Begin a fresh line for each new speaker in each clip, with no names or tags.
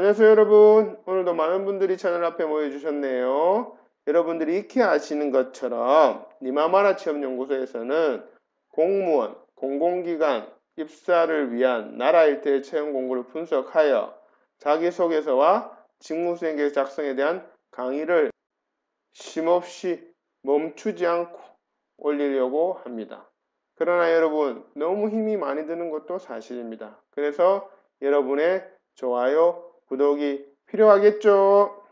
안녕하세요 여러분. 오늘도 많은 분들이 채널 앞에 모여주셨네요. 여러분들이 익히 아시는 것처럼 니마마라 취업연구소에서는 공무원, 공공기관, 입사를 위한 나라 일대의 채용 공고를 분석하여 자기소개서와 직무수행 계획 작성에 대한 강의를 쉼없이 멈추지 않고 올리려고 합니다. 그러나 여러분, 너무 힘이 많이 드는 것도 사실입니다. 그래서 여러분의 좋아요, 구독이 필요하겠죠?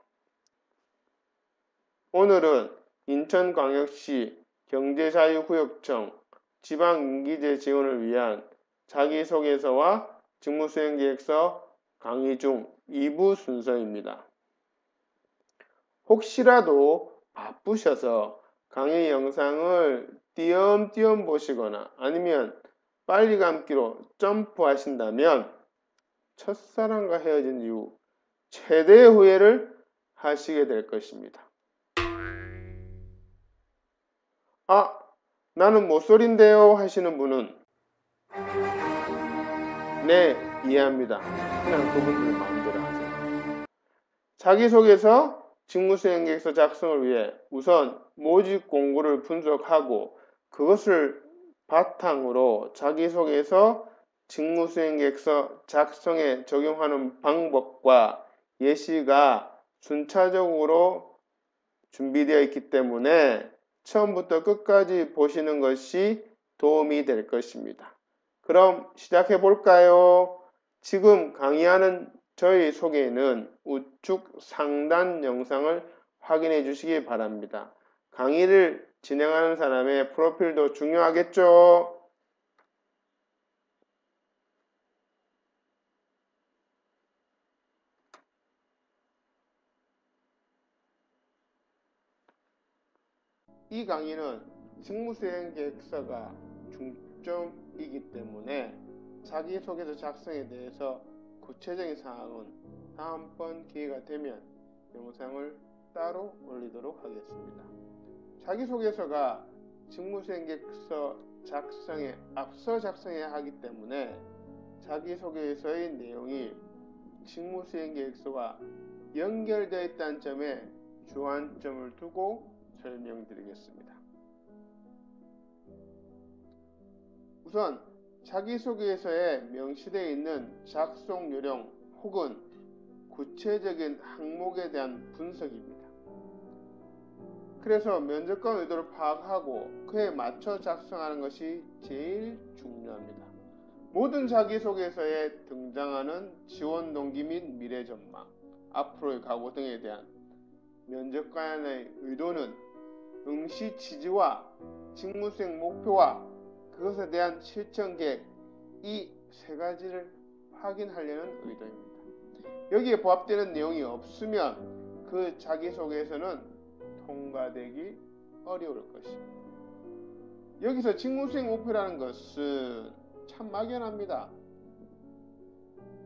오늘은 인천광역시 경제자유구역청 지방임기제 지원을 위한 자기소개서와 직무수행계획서 강의 중 2부 순서입니다. 혹시라도 바쁘셔서 강의 영상을 띄엄띄엄 보시거나 아니면 빨리 감기로 점프하신다면 첫사랑과 헤어진 이후 최대의 후회를 하시게 될 것입니다. 아, 나는 모쏠인데요 하시는 분은 네, 이해합니다. 그냥 그분들 마음대로 하세요. 자기소개서, 직무수행계획서 작성을 위해 우선 모집 공고를 분석하고 그것을 바탕으로 자기소개서, 직무수행계획서 작성에 적용하는 방법과 예시가 순차적으로 준비되어 있기 때문에 처음부터 끝까지 보시는 것이 도움이 될 것입니다. 그럼 시작해 볼까요? 지금 강의하는 저희 소개는 우측 상단 영상을 확인해 주시기 바랍니다. 강의를 진행하는 사람의 프로필도 중요하겠죠? 이 강의는 직무수행 계획서가 중점이기 때문에 자기소개서 작성에 대해서 구체적인 사항은 다음번 기회가 되면 영상을 따로 올리도록 하겠습니다. 자기소개서가 직무수행 계획서 작성에 앞서 작성해야 하기 때문에 자기소개서의 내용이 직무수행 계획서와 연결되어 있다는 점에 주안점을 두고 설명드리겠습니다. 우선 자기소개서에 명시되어 있는 작성 요령 혹은 구체적인 항목에 대한 분석입니다. 그래서 면접관 의도를 파악하고 그에 맞춰 작성하는 것이 제일 중요합니다. 모든 자기소개서에 등장하는 지원 동기 및 미래 전망, 앞으로의 각오 등에 대한 면접관의 의도는 응시 취지와 직무수행 목표와 그것에 대한 실천 계획, 이 세 가지를 확인하려는 의도입니다. 여기에 부합되는 내용이 없으면 그 자기소개서는 통과되기 어려울 것입니다. 여기서 직무수행 목표라는 것은 참 막연합니다.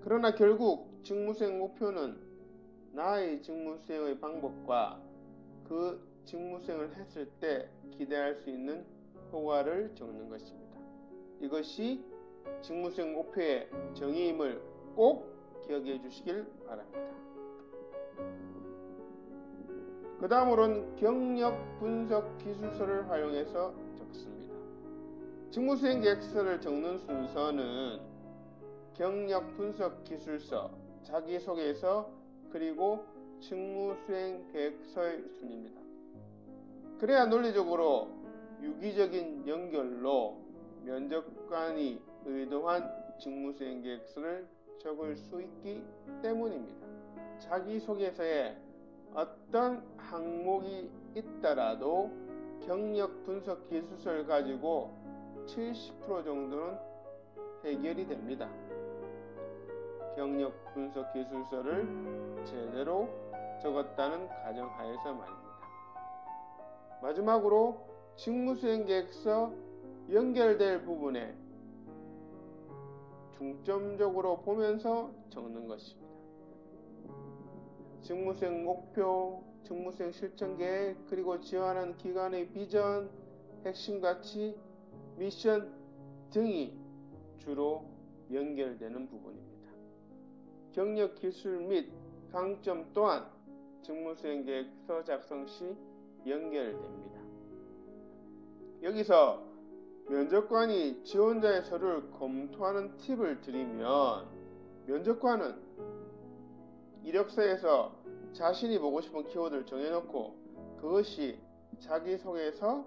그러나 결국 직무수행 목표는 나의 직무수행의 방법과 그 직무수행을 했을 때 기대할 수 있는 효과를 적는 것입니다. 이것이 직무수행 목표의 정의임을 꼭 기억해 주시길 바랍니다. 그 다음으로는 경력 분석 기술서를 활용해서 적습니다. 직무수행 계획서를 적는 순서는 경력 분석 기술서, 자기소개서, 그리고 직무수행 계획서의 순입니다. 그래야 논리적으로 유기적인 연결로 면접관이 의도한 직무수행 계획서를 적을 수 있기 때문입니다. 자기소개서에 어떤 항목이 있더라도 경력 분석 기술서를 가지고 70% 정도는 해결이 됩니다. 경력 분석 기술서를 제대로 적었다는 가정하에서 말입니다. 마지막으로 직무수행 계획서 연결될 부분에 중점적으로 보면서 적는 것입니다. 직무수행 목표, 직무수행 실천 계획, 그리고 지원하는 기관의 비전, 핵심 가치, 미션 등이 주로 연결되는 부분입니다. 경력, 기술 및 강점 또한 직무수행계획서 작성 시 연결됩니다. 여기서 면접관이 지원자의 서류를 검토하는 팁을 드리면, 면접관은 이력서에서 자신이 보고 싶은 키워드를 정해놓고 그것이 자기소개서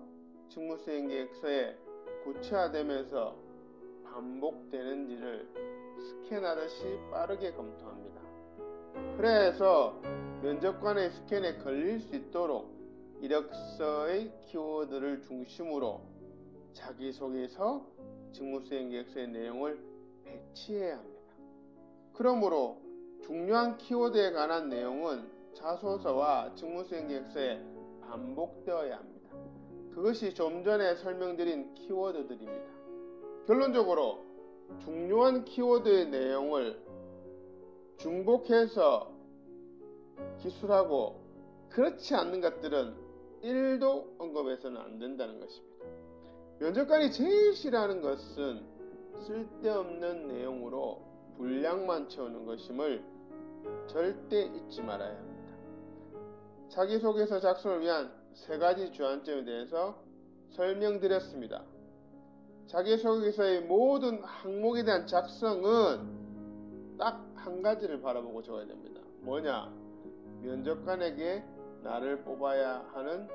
직무수행계획서에 구체화되면서 반복되는지를 스캔하듯이 빠르게 검토합니다. 그래서 면접관의 스캔에 걸릴 수 있도록 이력서의 키워드를 중심으로 자기소개서 직무수행계획서의 내용을 배치해야 합니다. 그러므로 중요한 키워드에 관한 내용은 자소서와 직무수행계획서에 반복되어야 합니다. 그것이 좀 전에 설명드린 키워드들입니다. 결론적으로 중요한 키워드의 내용을 중복해서 기술하고 그렇지 않는 것들은 1도 언급해서는 안 된다는 것입니다. 면접관이 제일 싫어하는 것은 쓸데없는 내용으로 분량만 채우는 것임을 절대 잊지 말아야 합니다. 자기소개서 작성을 위한 3가지 주안점에 대해서 설명드렸습니다. 자기소개서의 모든 항목에 대한 작성은 딱 한 가지를 바라보고 적어야 됩니다. 뭐냐? 면접관에게 나를 뽑아야 하는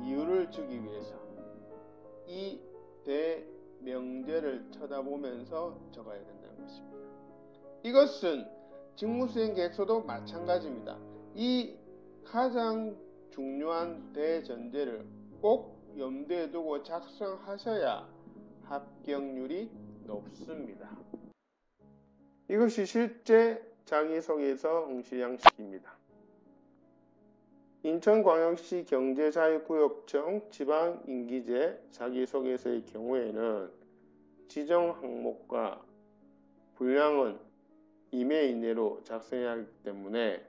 이유를 주기 위해서 이 대명제를 쳐다보면서 적어야 된다는 것입니다. 이것은 직무수행계획서도 마찬가지입니다. 이 가장 중요한 대전제를 꼭 염두에 두고 작성하셔야 합격률이 높습니다. 이것이 실제 자기소개서 응시 양식입니다. 인천광역시 경제자유구역청 지방임기제 자기소개서의 경우에는 지정 항목과 분량은 임의 이내로 작성해야 하기 때문에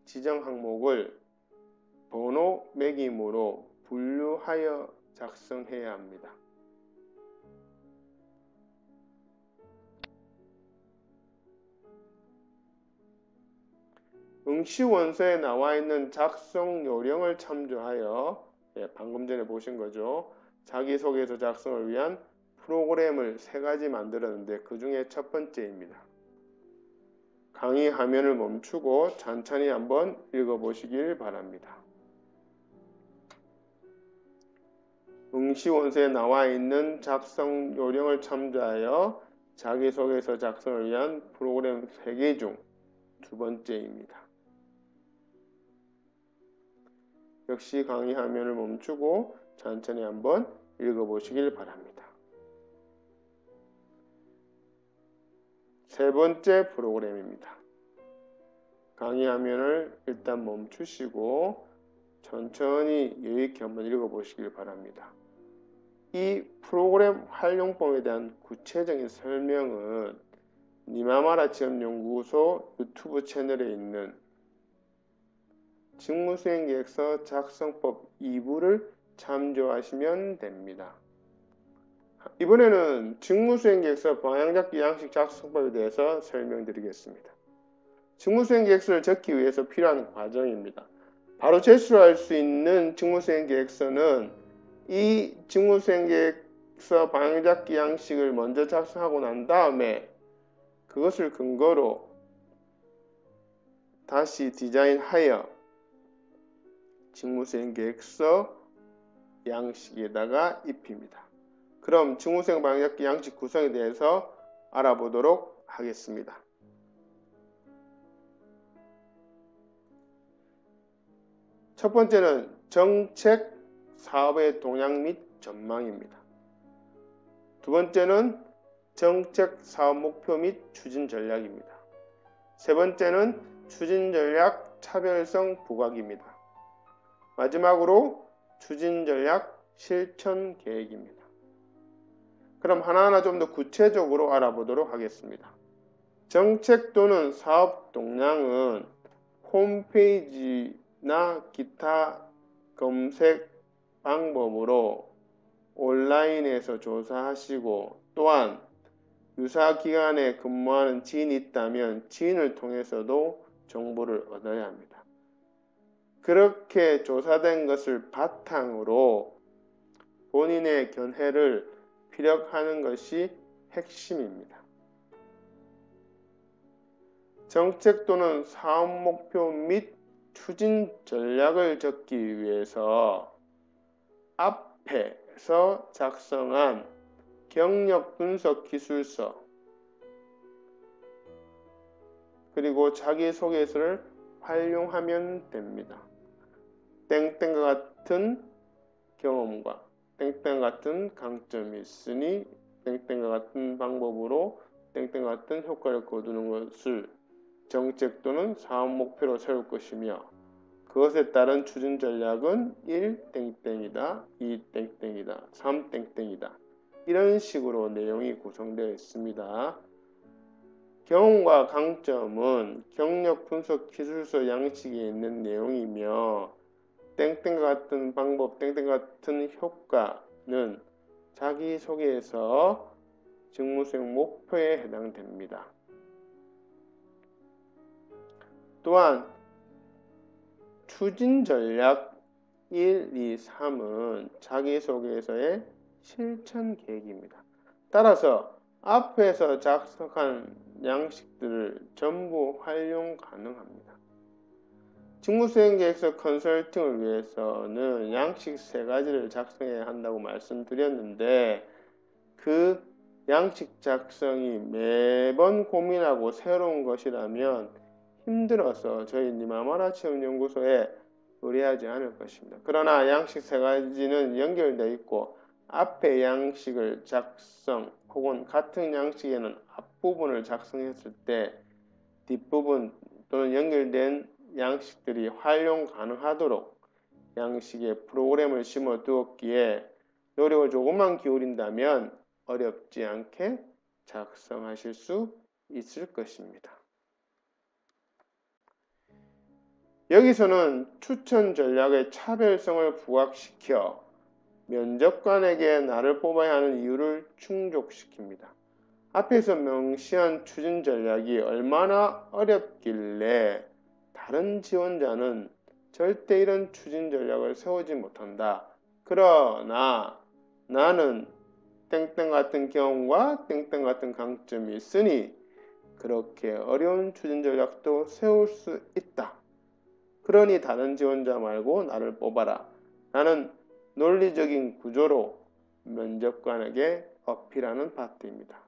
지정 항목을 번호 매김으로 분류하여 작성해야 합니다. 응시 원서에 나와 있는 작성 요령을 참조하여, 방금 전에 보신 거죠. 자기소개서 작성을 위한 프로그램을 3가지 만들었는데 그 중에 첫 번째입니다. 강의 화면을 멈추고 천천히 한번 읽어보시길 바랍니다. 응시 원서에 나와 있는 작성 요령을 참조하여 자기소개서 작성을 위한 프로그램 3개 중 2번째입니다. 역시 강의 화면을 멈추고 천천히 한번 읽어보시길 바랍니다. 3번째 프로그램입니다. 강의 화면을 일단 멈추시고 천천히 여유있게 한번 읽어보시길 바랍니다. 이 프로그램 활용법에 대한 구체적인 설명은 니마마라 지원연구소 유튜브 채널에 있는 직무수행계획서 작성법 2부를 참조하시면 됩니다. 이번에는 직무수행계획서 방향잡기 양식 작성법에 대해서 설명드리겠습니다. 직무수행계획서를 적기 위해서 필요한 과정입니다. 바로 제출할 수 있는 직무수행계획서는 이 직무수행계획서 방향잡기 양식을 먼저 작성하고 난 다음에 그것을 근거로 다시 디자인하여 직무수행계획서 양식에다가 입힙니다. 그럼 직무수행 방향잡기 양식 구성에 대해서 알아보도록 하겠습니다. 첫 번째는 정책, 사업의 동향 및 전망입니다. 두 번째는 정책, 사업 목표 및 추진 전략입니다. 세 번째는 추진 전략, 차별성 부각입니다. 마지막으로 추진 전략, 실천 계획입니다. 그럼 하나하나 좀 더 구체적으로 알아보도록 하겠습니다. 정책 또는 사업 동향은 홈페이지나 기타 검색 방법으로 온라인에서 조사하시고 또한 유사 기관에 근무하는 지인이 있다면 지인을 통해서도 정보를 얻어야 합니다. 그렇게 조사된 것을 바탕으로 본인의 견해를 피력하는 것이 핵심입니다. 정책 또는 사업 목표 및 추진 전략을 적기 위해서 앞에서 작성한 경력 분석 기술서 그리고 자기소개서를 활용하면 됩니다. 땡땡과 같은 경험과 땡땡과 같은 강점이 있으니 땡땡과 같은 방법으로 땡땡과 같은 효과를 거두는 것을 정책 또는 사업 목표로 세울 것이며 그것에 따른 추진 전략은 1 땡땡이다, 2 땡땡이다, 3 땡땡이다. 이런 식으로 내용이 구성되어 있습니다. 경험과 강점은 경력 분석 기술서 양식에 있는 내용이며 땡땡과 같은 방법, 땡땡과 같은 효과는 자기소개에서 직무수행 목표에 해당됩니다. 또한 추진 전략 1, 2, 3은 자기소개서의 실천 계획입니다. 따라서 앞에서 작성한 양식들을 전부 활용 가능합니다. 직무수행계획서 컨설팅을 위해서는 양식 3가지를 작성해야 한다고 말씀드렸는데 그 양식 작성이 매번 고민하고 새로운 것이라면 힘들어서 저희 니마마라 체험연구소에 의뢰하지 않을 것입니다. 그러나 양식 3가지는 연결되어 있고 앞에 양식을 작성 혹은 같은 양식에는 앞부분을 작성했을 때 뒷부분 또는 연결된 양식들이 활용 가능하도록 양식에 프로그램을 심어 두었기에 노력을 조금만 기울인다면 어렵지 않게 작성하실 수 있을 것입니다. 여기서는 추천 전략의 차별성을 부각시켜 면접관에게 나를 뽑아야 하는 이유를 충족시킵니다. 앞에서 명시한 추진 전략이 얼마나 어렵길래 다른 지원자는 절대 이런 추진 전략을 세우지 못한다. 그러나 나는 땡땡 같은 경험과 땡땡 같은 강점이 있으니 그렇게 어려운 추진 전략도 세울 수 있다. 그러니 다른 지원자 말고 나를 뽑아라. 나는 논리적인 구조로 면접관에게 어필하는 파트입니다.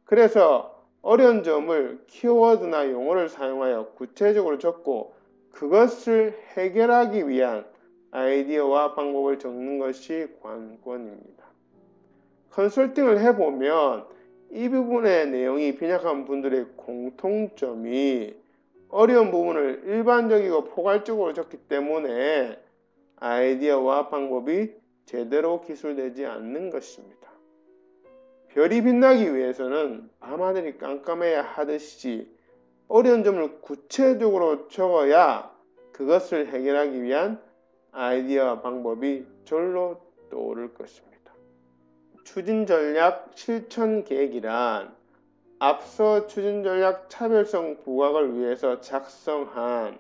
그래서 어려운 점을 키워드나 용어를 사용하여 구체적으로 적고 그것을 해결하기 위한 아이디어와 방법을 적는 것이 관건입니다. 컨설팅을 해보면 이 부분의 내용이 빈약한 분들의 공통점이 어려운 부분을 일반적이고 포괄적으로 적기 때문에 아이디어와 방법이 제대로 기술되지 않는 것입니다. 별이 빛나기 위해서는 밤하늘이 깜깜해야 하듯이 어려운 점을 구체적으로 적어야 그것을 해결하기 위한 아이디어와 방법이 절로 떠오를 것입니다. 추진전략 실천계획이란 앞서 추진전략 차별성 부각을 위해서 작성한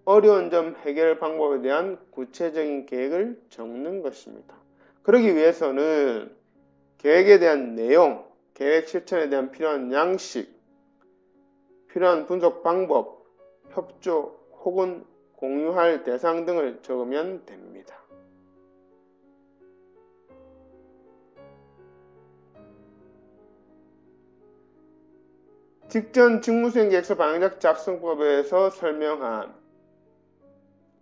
어려운 점 해결 방법에 대한 구체적인 계획을 적는 것입니다. 그러기 위해서는 계획에 대한 내용, 계획 실천에 대한 필요한 양식, 필요한 분석 방법, 협조 혹은 공유할 대상 등을 적으면 됩니다. 직전 직무수행계획서 방향 작성법에서 설명한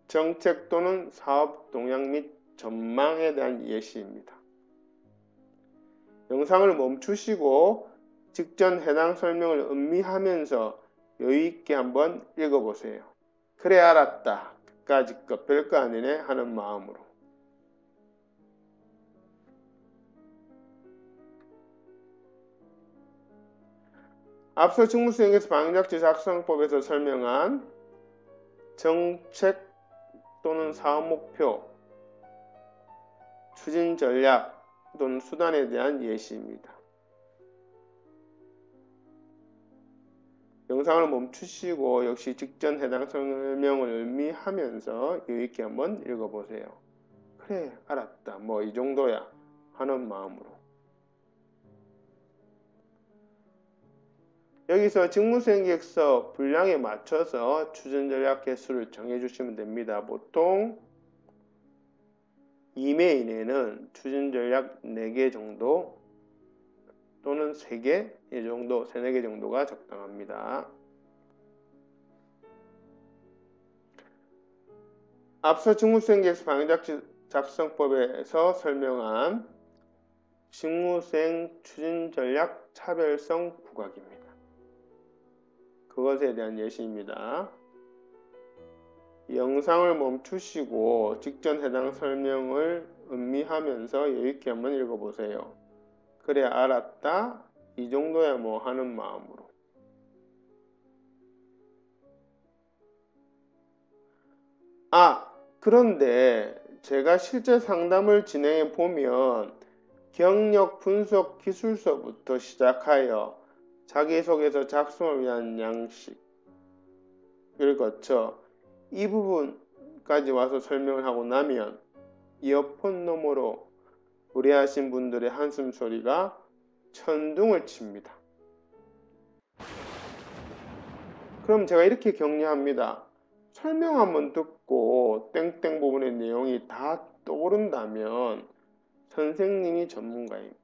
정책 또는 사업 동향 및 전망에 대한 예시입니다. 영상을 멈추시고 직전 해당 설명을 음미하면서 여유있게 한번 읽어보세요. 그래 알았다. 그까짓 것 별거 아니네 하는 마음으로. 앞서 직무수행계획서 방향작지 작성법에서 설명한 정책 또는 사업 목표, 추진 전략 또는 수단에 대한 예시입니다. 영상을 멈추시고 역시 직전 해당 설명을 음미하면서 여유있게 한번 읽어보세요. 그래, 알았다. 뭐 이 정도야 하는 마음으로. 여기서 직무수행계획서 분량에 맞춰서 추진전략 개수를 정해주시면 됩니다. 보통 2매 이내는 추진전략 4개 정도 또는 3개 이 정도, 3, 4개 정도가 적당합니다. 앞서 직무수행계획서 방향 작성법에서 설명한 직무수행 추진전략 차별성 부각입니다. 그것에 대한 예시입니다. 영상을 멈추시고 직전 해당 설명을 음미하면서 여유있게 한번 읽어보세요. 그래, 알았다. 이 정도야 뭐 하는 마음으로. 그런데 제가 실제 상담을 진행해 보면 경력 분석 기술서부터 시작하여 자기소개서 작성을 위한 양식을 거쳐 이 부분까지 와서 설명을 하고 나면 이어폰 너머로 무례하신 분들의 한숨 소리가 천둥을 칩니다. 그럼 제가 이렇게 격려합니다. 설명 한번 듣고 땡땡 부분의 내용이 다 떠오른다면 선생님이 전문가입니다.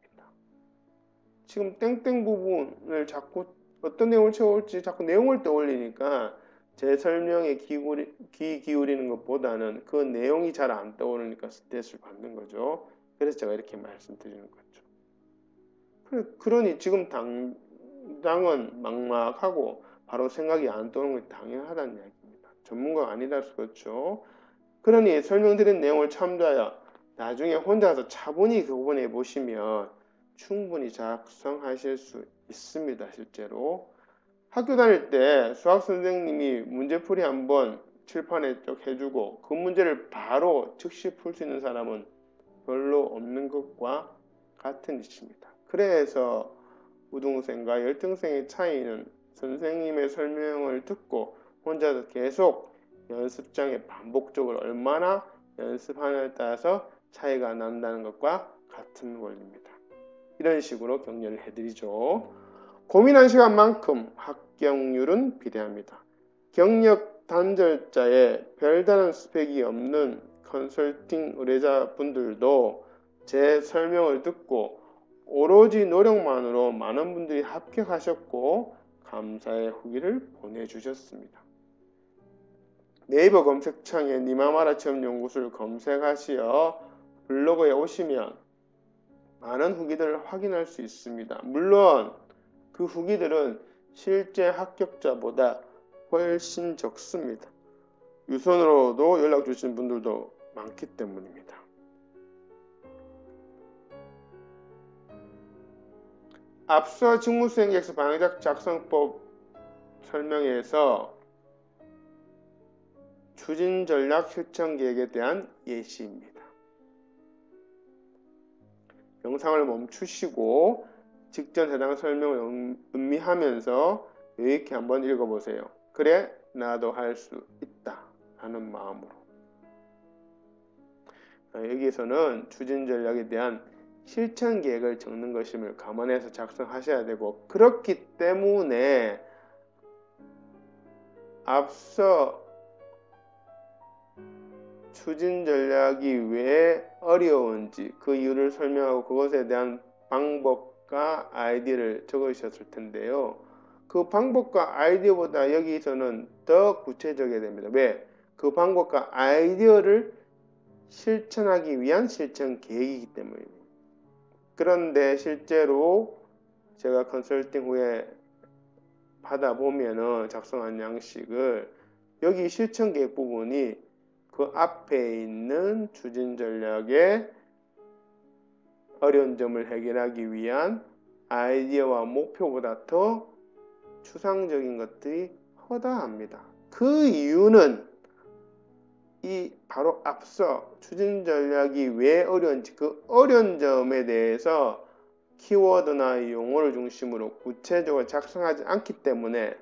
지금 땡땡 부분을 자꾸 어떤 내용을 채울지 자꾸 내용을 떠올리니까 제 설명에 귀 기울이는 것보다는 그 내용이 잘 안 떠오르니까 스트레스를 받는 거죠. 그래서 제가 이렇게 말씀드리는 거죠. 그러니 지금 당장은 막막하고 바로 생각이 안 떠오르는 게 당연하다는 이야기입니다. 전문가가 아니라서 그렇죠. 그러니 설명드린 내용을 참조하여 나중에 혼자서 차분히 교본해 보시면 충분히 작성하실 수 있습니다. 실제로 학교 다닐 때 수학 선생님이 문제풀이 한번 칠판에 쭉 해주고 그 문제를 바로 즉시 풀 수 있는 사람은 별로 없는 것과 같은 이치입니다. 그래서 우등생과 열등생의 차이는 선생님의 설명을 듣고 혼자서 계속 연습장에 반복적으로 얼마나 연습하느냐에 따라서 차이가 난다는 것과 같은 원리입니다. 이런 식으로 격려를 해드리죠. 고민한 시간만큼 합격률은 비대합니다. 경력 단절자에 별다른 스펙이 없는 컨설팅 의뢰자분들도 제 설명을 듣고 오로지 노력만으로 많은 분들이 합격하셨고 감사의 후기를 보내주셨습니다. 네이버 검색창에 니마마라 체험연구소를 검색하시어 블로그에 오시면 많은 후기들을 확인할 수 있습니다. 물론 그 후기들은 실제 합격자보다 훨씬 적습니다. 유선으로도 연락 주신 분들도 많기 때문입니다. 앞서 직무수행계획서 방향 작성법 설명에서 추진전략 실천계획에 대한 예시입니다. 영상을 멈추시고 직전 해당 설명을 음미하면서 여유있게 한번 읽어보세요. 그래, 나도 할 수 있다 하는 마음으로. 여기에서는 추진전략에 대한 실천계획을 적는 것임을 감안해서 작성하셔야 되고, 그렇기 때문에 앞서 추진전략이 왜 어려운지 그 이유를 설명하고 그것에 대한 방법과 아이디어를 적으셨을 텐데요. 그 방법과 아이디어보다 여기서는 더 구체적이어야 됩니다. 왜? 그 방법과 아이디어를 실천하기 위한 실천 계획이기 때문입니다. 그런데 실제로 제가 컨설팅 후에 받아보면은 작성한 양식을 여기 실천 계획 부분이 그 앞에 있는 추진 전략의 어려운 점을 해결하기 위한 아이디어와 목표보다 더 추상적인 것들이 허다합니다. 그 이유는 이 바로 앞서 추진 전략이 왜 어려운지 그 어려운 점에 대해서 키워드나 용어를 중심으로 구체적으로 작성하지 않기 때문에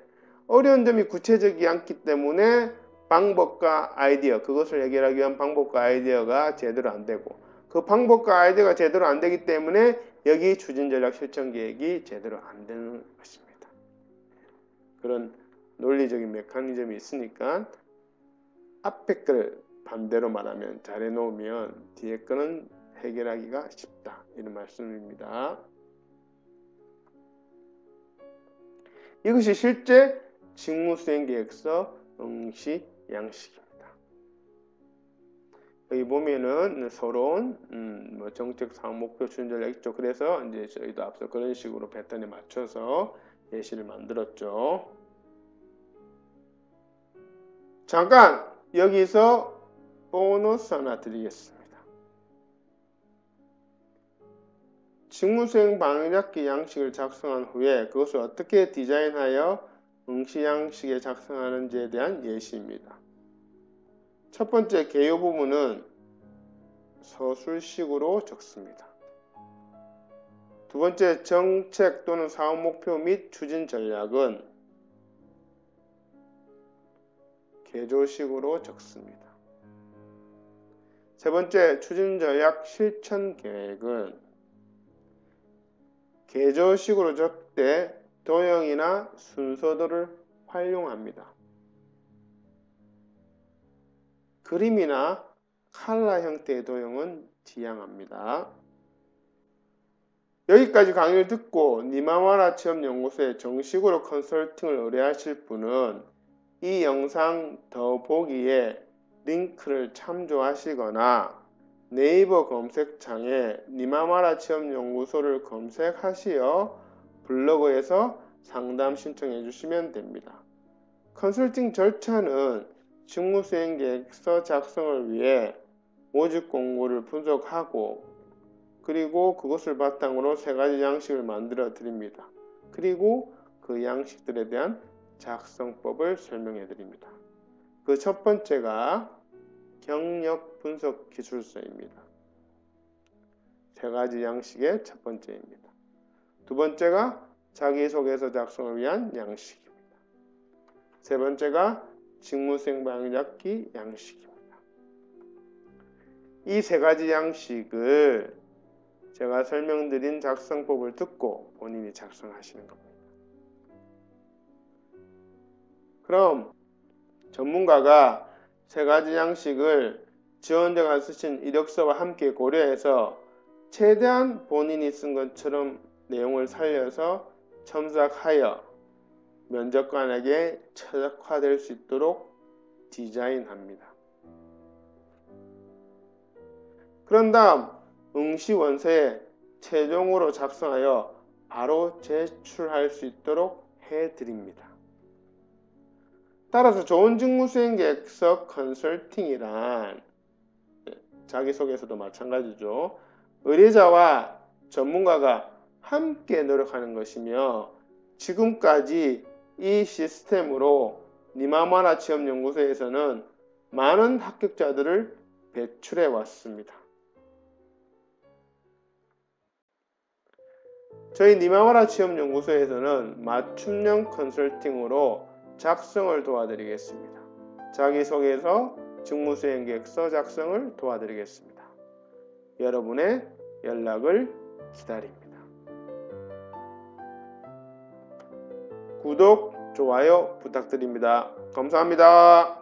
어려운 점이 구체적이지 않기 때문에 방법과 아이디어, 그것을 해결하기 위한 방법과 아이디어가 제대로 안 되고, 그 방법과 아이디어가 제대로 안 되기 때문에 여기 추진전략 실천계획이 제대로 안 되는 것입니다. 그런 논리적인 메커니즘이 있으니까 앞에 걸 반대로 말하면, 잘해놓으면 뒤에 거는 해결하기가 쉽다, 이런 말씀입니다. 이것이 실제 직무수행계획서 응시 양식입니다. 여기 보면은 서론, 정책 사업 목표 추진전략 있죠. 그래서 이제 저희도 앞서 그런 식으로 패턴에 맞춰서 예시를 만들었죠. 잠깐 여기서 보너스 하나 드리겠습니다. 직무수행 방향잡기 양식을 작성한 후에 그것을 어떻게 디자인하여 응시 양식에 작성하는지에 대한 예시입니다. 첫 번째 개요 부분은 서술식으로 적습니다. 두 번째 정책 또는 사업 목표 및 추진 전략은 개조식으로 적습니다. 세 번째 추진 전략 실천 계획은 개조식으로 적되 도형이나 순서도를 활용합니다. 그림이나 칼라 형태의 도형은 지양합니다. 여기까지 강의를 듣고 니마와라 취업연구소에 정식으로 컨설팅을 의뢰하실 분은 이 영상 더보기에 링크를 참조하시거나 네이버 검색창에 니마와라 취업연구소를 검색하시어 블로그에서 상담 신청해 주시면 됩니다. 컨설팅 절차는 직무수행계획서 작성을 위해 모집 공고를 분석하고, 그리고 그것을 바탕으로 3가지 양식을 만들어 드립니다. 그리고 그 양식들에 대한 작성법을 설명해 드립니다. 그 첫 번째가 경력 분석 기술서입니다. 3가지 양식의 첫 번째입니다. 두 번째가 자기소개서 작성을 위한 양식입니다. 세 번째가 직무수행 방향잡기 양식입니다. 이 3가지 양식을 제가 설명드린 작성법을 듣고 본인이 작성하시는 겁니다. 그럼 전문가가 3가지 양식을 지원자가 쓰신 이력서와 함께 고려해서 최대한 본인이 쓴 것처럼 내용을 살려서 첨삭하여 면접관에게 최적화될 수 있도록 디자인합니다. 그런 다음 응시 원서에 최종으로 작성하여 바로 제출할 수 있도록 해드립니다. 따라서 좋은 직무수행계획서 컨설팅이란, 자기소개서도 마찬가지죠. 의뢰자와 전문가가 함께 노력하는 것이며, 지금까지 이 시스템으로 니마와라 취업연구소에서는 많은 합격자들을 배출해 왔습니다. 저희 니마와라 취업연구소에서는 맞춤형 컨설팅으로 작성을 도와드리겠습니다. 자기소개서, 직무수행계획서 작성을 도와드리겠습니다. 여러분의 연락을 기다립니다. 구독, 좋아요 부탁드립니다. 감사합니다.